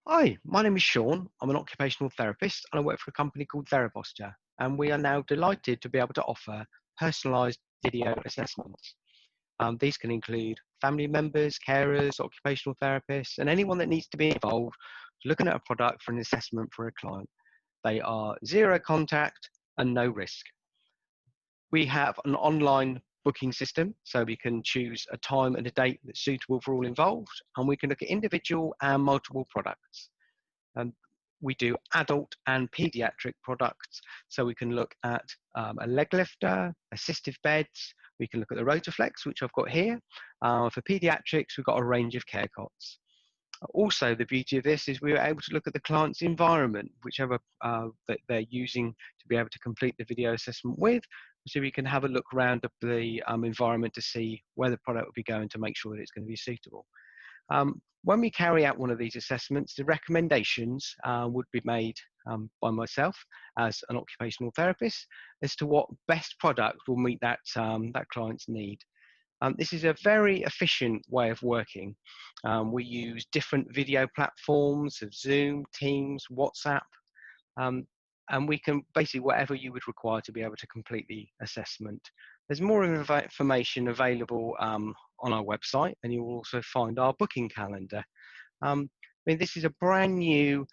Hi, my name is Shaun. I'm an occupational therapist and I work for a company called Theraposture. And we are now delighted to be able to offer personalised video assessments. These can include family members, carers, occupational therapists, and anyone that needs to be involved looking at a product for an assessment for a client. They are zero contact and no risk. We have an online booking system, so we can choose a time and a date that's suitable for all involved, and we can look at individual and multiple products. And we do adult and pediatric products. So we can look at a leg lifter, assistive beds. We can look at the Rotaflex, which I've got here. For pediatrics, we've got a range of care cots. Also, the beauty of this is we were able to look at the client's environment, whichever that they're using to be able to complete the video assessment with. So we can have a look around the environment to see where the product will be going to make sure that it's going to be suitable. When we carry out one of these assessments, the recommendations would be made by myself as an occupational therapist as to what best product will meet that client's need. This is a very efficient way of working. We use different video platforms of Zoom, Teams, WhatsApp, and we can basically whatever you would require to be able to complete the assessment. There's more information available on our website, and you will also find our booking calendar. I mean, this is a brand new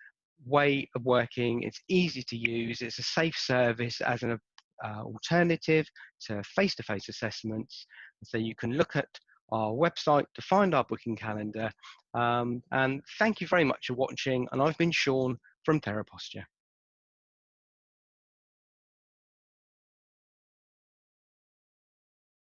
way of working. It's easy to use. It's a safe service as an alternative to face-to-face assessments. So you can look at our website to find our booking calendar. And thank you very much for watching. And I've been Shaun from Theraposture.